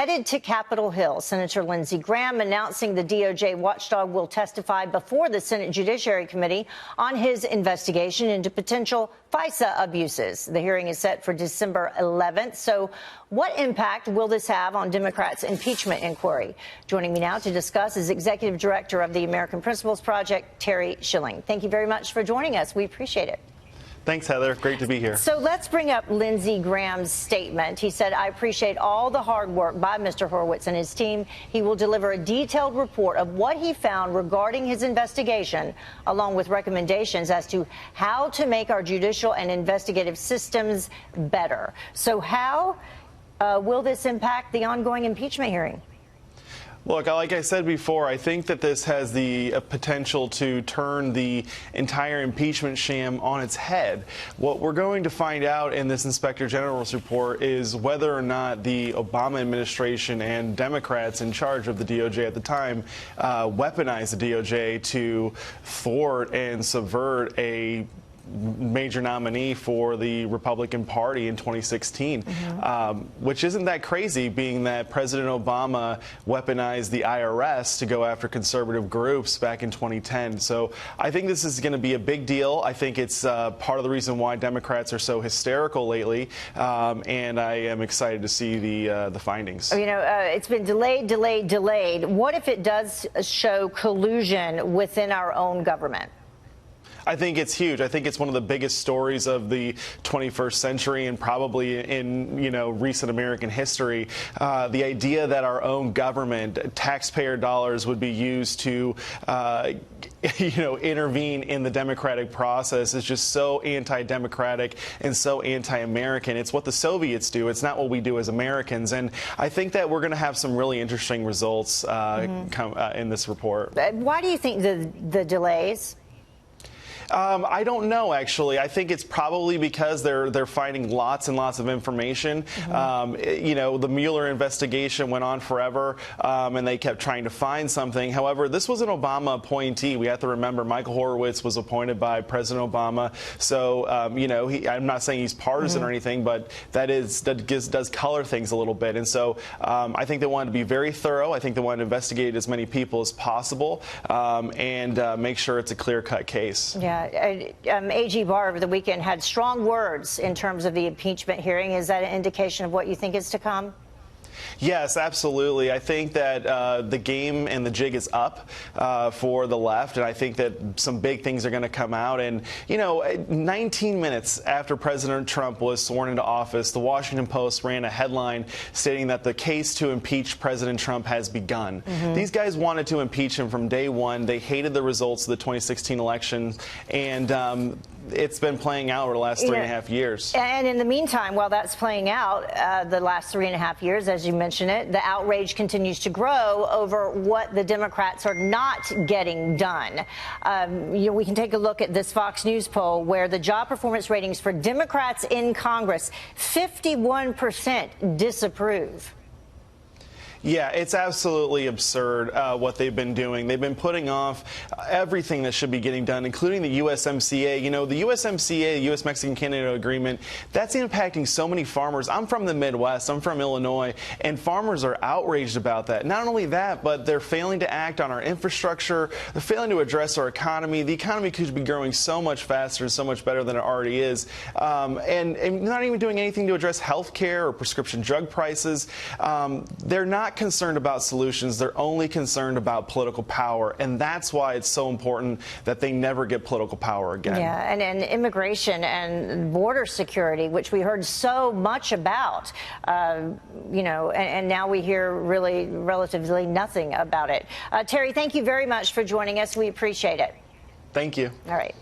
Headed to Capitol Hill, Senator Lindsey Graham announcing the DOJ watchdog will testify before the Senate Judiciary Committee on his investigation into potential FISA abuses. The hearing is set for December 11th. So what impact will this have on Democrats' impeachment inquiry? Joining me now to discuss is Executive Director of the American Principles Project, Terry Schilling. Thank you very much for joining us. We appreciate it. Thanks, Heather. Great to be here. So let's bring up Lindsey Graham's statement. He said, "I appreciate all the hard work by Mr. Horowitz and his team. He will deliver a detailed report of what he found regarding his investigation, along with recommendations as to how to make our judicial and investigative systems better." So how will this impact the ongoing impeachment hearing? Look, like I said before, I think that this has the potential to turn the entire impeachment sham on its head. What we're going to find out in this Inspector General's report is whether or not the Obama administration and Democrats in charge of the DOJ at the time weaponized the DOJ to thwart and subvert a major nominee for the Republican Party in 2016, which isn't that crazy, being that President Obama weaponized the IRS to go after conservative groups back in 2010. So I think this is going to be a big deal. I think it's part of the reason why Democrats are so hysterical lately, and I am excited to see the findings. You know, it's been delayed. What if it does show collusion within our own government? I think it's huge. I think it's one of the biggest stories of the 21st century and probably in, recent American history. The idea that our own government, taxpayer dollars, would be used to intervene in the democratic process is just so anti-democratic and so anti-American. It's what the Soviets do. It's not what we do as Americans. And I think that we're going to have some really interesting results in this report. Why do you think the delays? I don't know, actually. I think it's probably because they're finding lots and lots of information. The Mueller investigation went on forever, and they kept trying to find something. However, this was an Obama appointee. We have to remember Michael Horowitz was appointed by President Obama. So, I'm not saying he's partisan or anything, but that does color things a little bit. And so I think they wanted to be very thorough. I think they wanted to investigate as many people as possible and make sure it's a clear-cut case. Yeah. AG Barr over the weekend had strong words in terms of the impeachment hearing. Is that an indication of what you think is to come? Yes, absolutely. I think that the game and the jig is up for the left, and I think that some big things are going to come out. And, 19 minutes after President Trump was sworn into office, the Washington Post ran a headline stating that the case to impeach President Trump has begun. These guys wanted to impeach him from day one. They hated the results of the 2016 election, and it's been playing out over the last 3.5 years. And in the meantime, while that's playing out, the last 3.5 years, as you mentioned it, the outrage continues to grow over what the Democrats are not getting done. We can take a look at this Fox News poll where the job performance ratings for Democrats in Congress, 51% disapprove. Yeah, it's absolutely absurd what they've been doing. They've been putting off everything that should be getting done, including the USMCA. The USMCA, the U.S.-Mexican-Canada Agreement, that's impacting so many farmers. I'm from the Midwest. I'm from Illinois, and farmers are outraged about that. Not only that, but they're failing to act on our infrastructure. They're failing to address our economy. The economy could be growing so much faster and so much better than it already is, and not even doing anything to address health care or prescription drug prices. They're not concerned about solutions. They're only concerned about political power, and that's why it's so important that they never get political power again. Yeah, and immigration and border security, which we heard so much about, and now we hear really relatively nothing about it. Terry, thank you very much for joining us. We appreciate it. Thank you. All right.